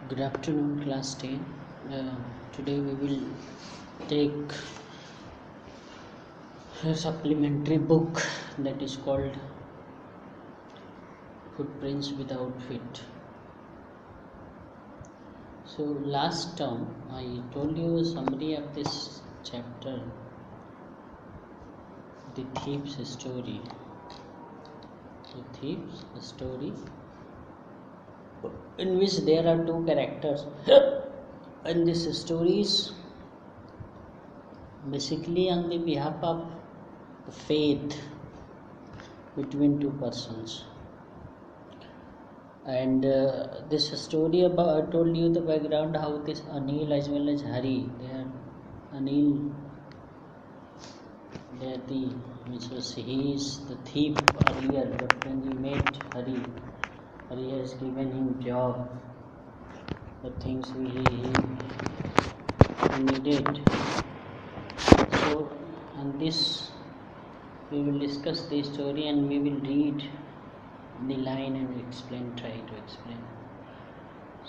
Good afternoon, class 10. Today we will take a supplementary book that is called Footprints Without Feet. So last term I told you a summary of this chapter, The Thief's Story. The Thief's Story, in which there are two characters, and this story is basically on the behalf of the faith between two persons. And this story about, I told you the background, how this Anil as well as Hari, they are Anil, they are the, he is the thief earlier, but when he met Hari has given him job, the things he needed. So on this we will discuss the story and we will read the line and try to explain.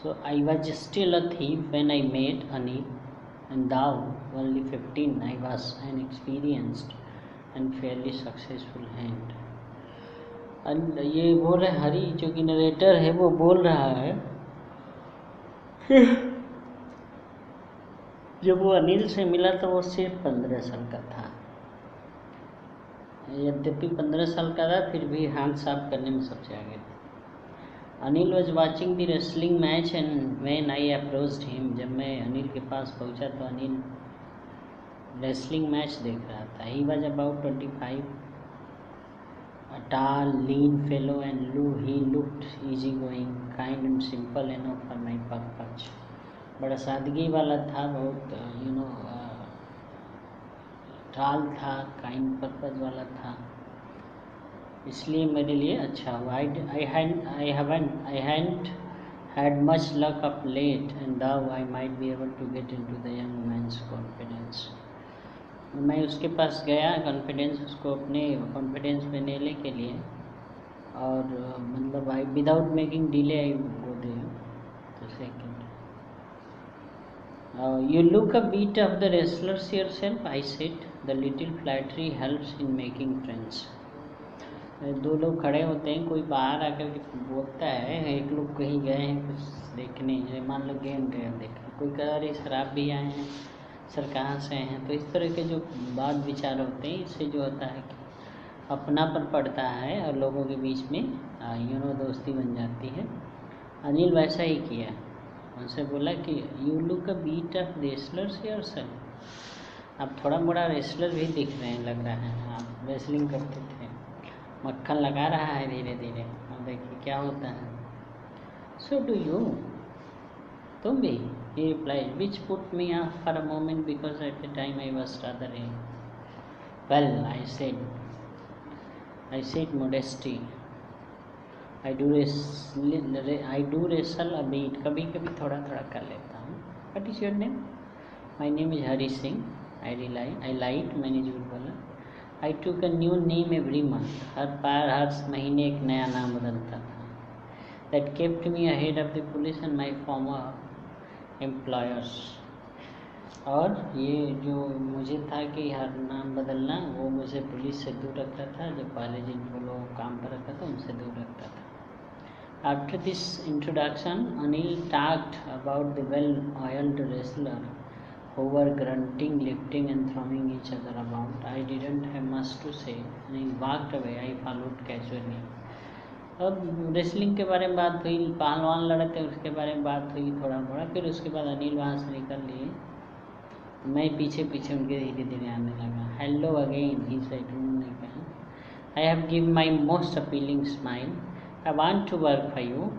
So I was still a thief when I met Anil, and thou only 15. I was an experienced and fairly successful hand. And ये बोल रहे हरी, जो कि narrator है, वो बोल रहा है जब वो अनिल से मिला तो वो सिर्फ 15 साल का था। यद्यपि 15 साल का था, फिर भी हाथ साफ करने में सबसे आगे था। Anil was watching the wrestling match and when I approached him, जब मैं अनिल के पास पहुंचा तो अनिल रेसलिंग मैच देख रहा था। He was about 25, a tall, lean fellow, and he looked easygoing, kind and simple enough for my purpose. बड़ा सादगी वाला था, बहुत टाल था, काइंड पर्पज वाला था, इसलिए मेरे लिए अच्छा हुआ। I hadn't had much luck of late, and now I might be able to get into the young man's confidence. मैं उसके पास गया, कॉन्फिडेंस उसको अपने कॉन्फिडेंस में लेने के लिए, और मतलब I without making delay I go there तो second. You look a bit of the wrestlers yourself, I said. The little flattery helps in making friends. दो लोग खड़े होते हैं, कोई बाहर आकर के बोलता है, एक लोग कहीं गए हैं कुछ देखने, मान लो गेम गए देखने, कोई कह रही शराब भी आए हैं, सर कहाँ से आए हैं, तो इस तरह के जो बात विचार होते हैं, इससे जो होता है कि अपनापन पड़ता है और लोगों के बीच में दोस्ती बन जाती है। अनिल वैसा ही किया, उनसे बोला कि you look a bit of wrestlers yourself, आप थोड़ा मोड़ा रेसलर भी दिख रहे हैं, लग रहा है आप रेसलिंग करते थे। मक्खन लगा रहा है धीरे धीरे, और देखिए क्या होता है। सो डू यू, तुम भी, he replied, which put me off for a moment because at the time I was rather ill. Well, I said modesty, I do wrestle a bit, कभी कभी थोड़ा थोड़ा कर लेता हूँ। What is your name? My name is Hari Singh. I lied, मैंने झूठ बोला। I took a new name every month. हर महीने एक नया नाम बदलता था। That kept me ahead of the police and my former employers. और ये जो मुझे था कि हर नाम बदलना, वो मुझे पुलिस से दूर रखता था, जो पहले जिन लोगों को काम पर रखा था उनसे दूर रखता था। After this introduction, Anil talked about the well-oiled wrestler who were grunting, lifting and throwing each other about. I didn't have much to say and he walked away. I followed casually. अब wrestling के बारे में बात हुई, पहलवान लड़ते उसके बारे में बात हुई थोड़ा मोड़ा, फिर उसके बाद अनिल वहाँ से निकल लिए, मैं पीछे पीछे उनके धीरे धीरे आने लगा। हेलो अगेन, ही सेड, उन्होंने कहा। I have give my most appealing smile, I want to work for you,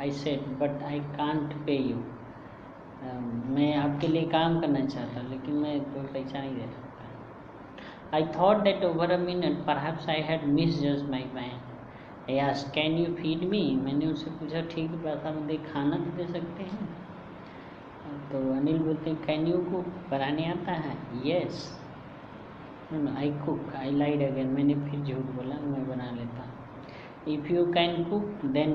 I said, but I can't pay you, मैं आपके लिए काम करना चाहता, लेकिन मैं कोई पैसा नहीं दे सकता। I thought that over a minute perhaps I had misjudged my man. I asked, can you feed me, मैंने उससे पूछा, ठीक बात, आप मुझे खाना तो दे सकते हैं? तो अनिल बोलते हैं, कैन यू कुक, बनाने आता है? Yes. I cook, I lied again, मैंने फिर झूठ बोला, मैं बना लेता। If you can cook then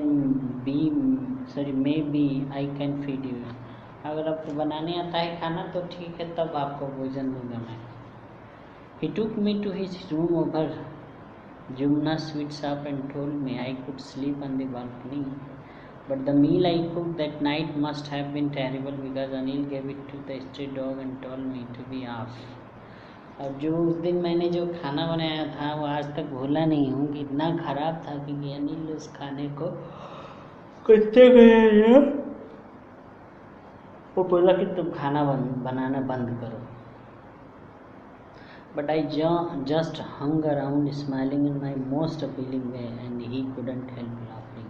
may be I can feed you. अगर आपको बनाने आता है खाना तो ठीक है, तब आपको भोजन दूंगा मैं। He took me to his room over Jumna sweet shop and told me I could sleep on the balcony. But the meal I cooked that night must have been terrible because Anil gave it to the stray dog and told me to be off. और जो उस दिन मैंने जो खाना बनाया था वो आज तक भूला नहीं हूँ कि इतना ख़राब था कि अनिल उस खाने को कुत्ते गया, वो बोला कि तुम खाना बनाना बंद करो। But I just hung around smiling in my most appealing way and he couldn't help laughing.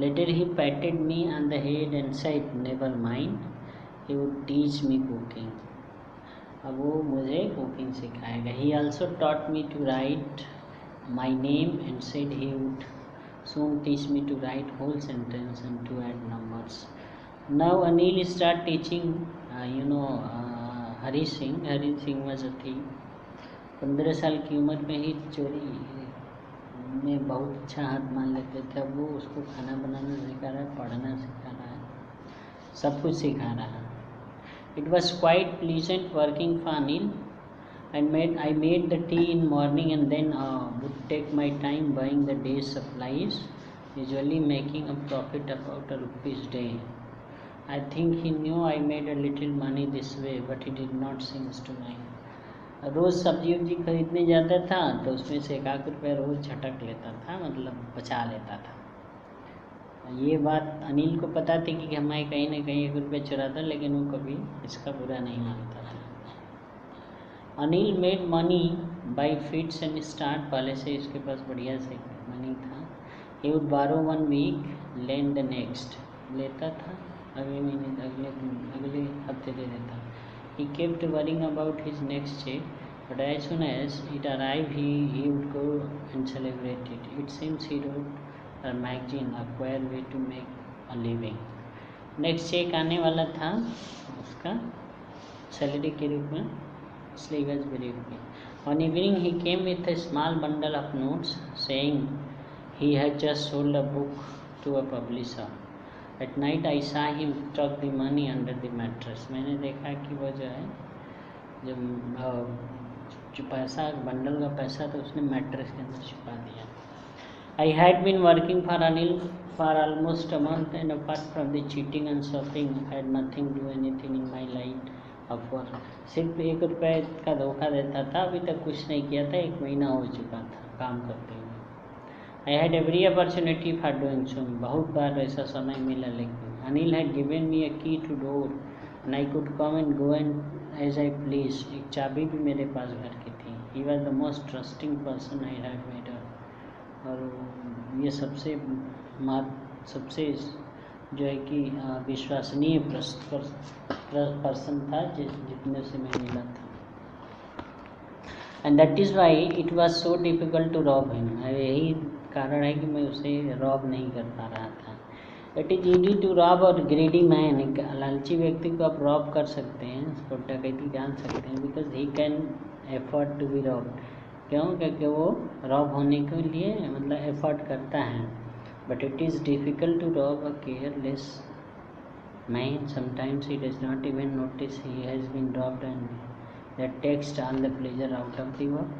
Later he patted me on the head and said, never mind, he would teach me cooking. अब वो मुझे cooking सिखाएगा। He also taught me to write my name and said he would soon teach me to write whole sentence and to add numbers. Now Anil start teaching, Hari Singh. Hari Singh was a thief. 15 साल की उम्र में ही चोरी में बहुत अच्छा हाथ मान लेते थे। अब वो उसको खाना बनाना सिखा रहा है, पढ़ना सिखा रहा है, सब कुछ सिखा रहा है। It was quite pleasant working for Anil. I made the tea in morning and then would take my time buying the day's supplies, usually making a profit about ₹1 day. I think he knew I made a little money this way, but he did not seem to mind. रोज़ सब्जी खरीदने जाता था तो उसमें से ₹1 रोज़ झटक लेता था, मतलब बचा लेता था। ये बात अनिल को पता थी कि हमें कहीं ना कहीं ₹1 चुराता, लेकिन वो कभी इसका बुरा नहीं मानता था। Anil made money by fits and start, पहले से इसके पास बढ़िया से मनी था। ही वुड बारो 1 वीक, लेंड द नेक्स्ट, लेता था अगले महीने, अगले हफ्ते दे देता। He kept worrying about his next check, but as soon as it arrived, he would go and celebrate it. It seems he wrote a magazine, a queer way to make a living. Next check आने वाला था उसका salary के रूप में, इसलिए he was very happy. On evening, he came with a small bundle of notes, saying he had just sold a book to a publisher. At night I saw him tuck the money under the mattress. मैंने देखा कि वो जो है जो पैसा, bundle का पैसा था, उसने मैट्रेस के अंदर छुपा दिया। I had been working for Anil for almost a month and apart from the cheating and shopping, I had nothing to do anything in my line of work. सिर्फ ₹1 का धोखा देता था, अभी तक कुछ नहीं किया था, 1 महीना हो चुका था काम करते हुए। I had every opportunity for doing so. बहुत बार ऐसा समय मिला, लेकिन Anil had given me a key to door and I could come and go and as I pleased. एक चाबी भी मेरे पास घर की थी। He was the most trusting person I had met. और ये सबसे जो है कि विश्वसनीय पर्सन था जितने से मैं मिला था। And that is why it was so difficult to rob him. यही कारण है कि मैं उसे रॉब नहीं कर पा रहा था। It is easy to rob और greedy man, एक लालची व्यक्ति को आप रॉब कर सकते हैं, उसको डकैती जान सकते हैं, because he can afford to be robbed. क्यों? क्योंकि वो रॉब होने के लिए मतलब एफर्ट करता है। But it is difficult to rob a careless man. Sometimes he does not even notice he has been robbed and that takes all the pleasure out of the work.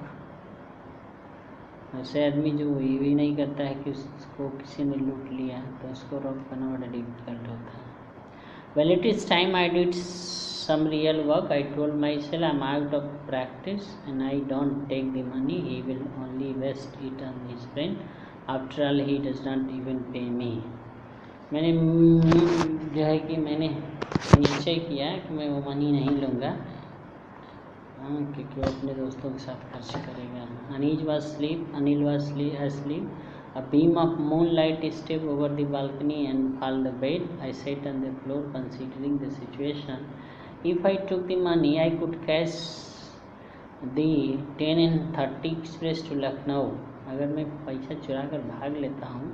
ऐसे आदमी जो ये भी नहीं करता है कि उसको किसी ने लूट लिया, तो उसको रॉब करना बड़ा डिफिकल्ट होता है। Well, it is time I did some real work. I told myself I'm out of practice and I don't take the money. He will only waste it on his friend. After all, he does not even pay me. मैंने जो है कि मैंने निश्चय किया कि मैं वो मनी नहीं लूँगा, क्योंकि वो अपने दोस्तों के साथ खर्च करेगा। Anil was asleep. A beam of moonlight stepped over the balcony and filled the bed. I sat on the floor considering the situation. If I took the money, I could catch the 10:30 express to Lucknow. अगर मैं पैसा चुरा कर भाग लेता हूँ,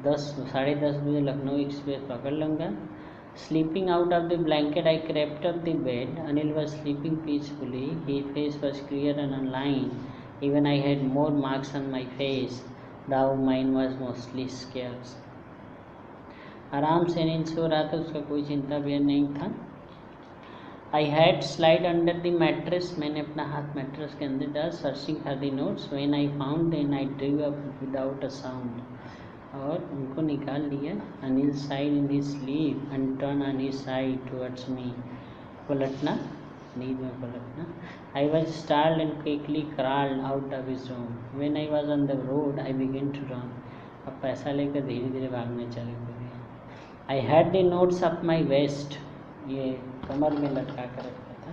10:30 बजे Lucknow express पकड़ लूँगा। Sleeping out of the blanket, I crept up the bed. Anil was sleeping peacefully. His face was clear and aligned. Even I had more marks on my face Now mine was mostly scarce. आराम से नींद सो रहा था, उसका कोई चिंता भी नहीं था. I had slid under the mattress. मैंने अपना हाथ मैट्रेस के अंदर डाला, searching for the notes. When I found them, I drew up without a sound. और उनको निकाल लिया. Anil sighed in his sleep and turned on his side towards me. पलटना, नींद में पलटना. I was startled and quickly crawled out of his room. When I was on the road, I began to run. अब पैसा लेकर धीरे धीरे भागने चले गए. I had the notes up my waist. ये कमर में लटका कर रखा था.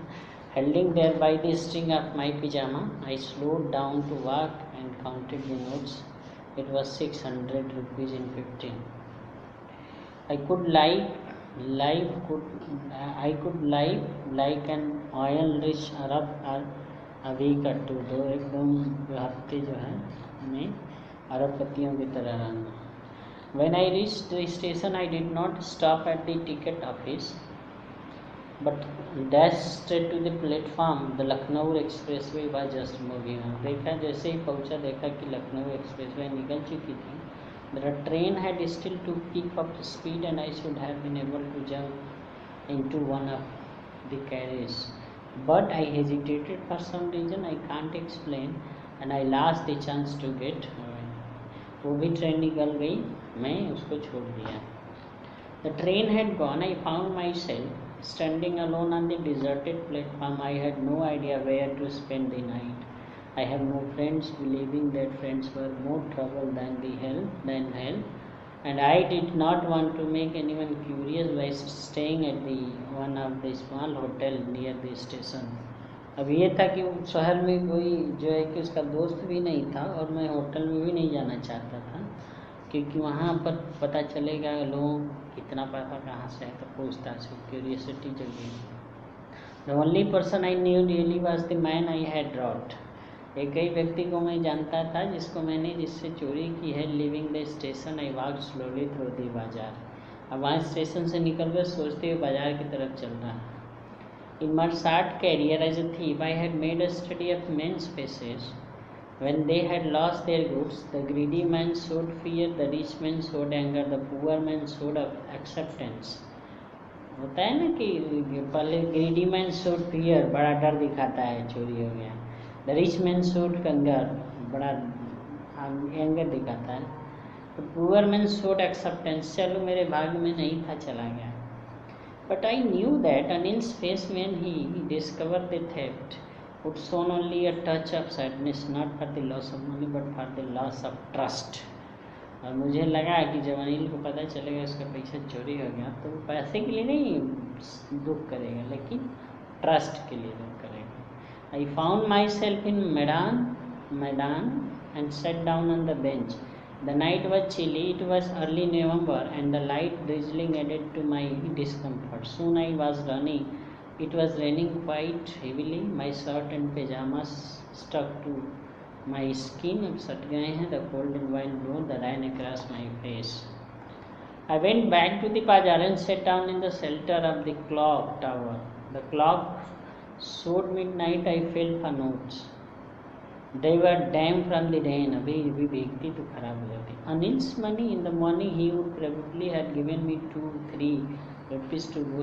Holding there by the string of my pyjama, I slowed down to walk and counted the notes. It was 600 rupees in 15. I could lie like an oil-rich Arab or a week or two. दो एकदम हफ्ते जो है मैं अरबपतियों की तरह रहना. When I reached the station, I did not stop at the ticket office, but dashed straight to the platform. The Lucknow expressway was just moving on. देखा जैसे ही पहुंचा, देखा कि लखनऊ एक्सप्रेसवे निकल चुकी थी. The train had still to keep up speed, and I should have been able to jump into one of the carriages. But I hesitated for some reason I can't explain, and I lost the chance to get away. वो भी train निकल गई, मैं उसको छोड़ दिया. The train had gone. I found myself standing alone on the deserted platform. I had no idea where to spend the night. I have no friends, believing that friends were more trouble than hell, and I did not want to make anyone curious by staying at the one of the small hotel near the station. अब ये था कि शहर में कोई जो है कि उसका दोस्त भी नहीं था, और मैं होटल में भी नहीं जाना चाहता था, क्योंकि वहाँ पर पता चलेगा लोग कितना पैसा कहाँ से है, तो पूछताछ क्यूरियोसिटी जगी. The only person I knew really was the man I had robbed. एक ही व्यक्ति को मैं जानता था जिससे चोरी की है. Living the station, I walk slowly through the बाजार. अब वहाँ स्टेशन से निकल कर सोचते हुए बाजार की तरफ चल रहा. In my short career as a thief, I had made a study of men's faces. When they had lost their goods, the greedy man showed fear, the rich man showed anger, the poor man showed acceptance. होता है ना कि पहले greedy man showed fear, बड़ा डर दिखाता है चोरी हो गया. The rich man showed anger, बड़ा एंगर दिखाता है. The poor man showed acceptance, चलो मेरे भाग्य में नहीं था, चला गया. But I knew that Anil's face when he discovered the theft would show only a touch of sadness, not for the loss of money but for the loss of trust. और मुझे लगा कि जब अनिल को पता चलेगा उसका पैसा चोरी हो गया, तो वो पैसे के लिए नहीं दुख करेगा, लेकिन ट्रस्ट के लिए दुख करेगा. I found myself in Medan and sat down on the bench. The night was chilly. It was early November, and the light drizzling added to my discomfort. Soon I was running. It was raining quite heavily. My shirt and pajamas stuck to my skin. अब सट गए हैं. The cold and wind blew the rain across my face. I went back to the bazaar and sat down in the shelter of the clock tower. The clock showed midnight. I felt for notes. They were damp from the rain. अभी भीगती तो खराब हो जाती. Anil's money in the morning, he would probably have given me 2-3 rupees to go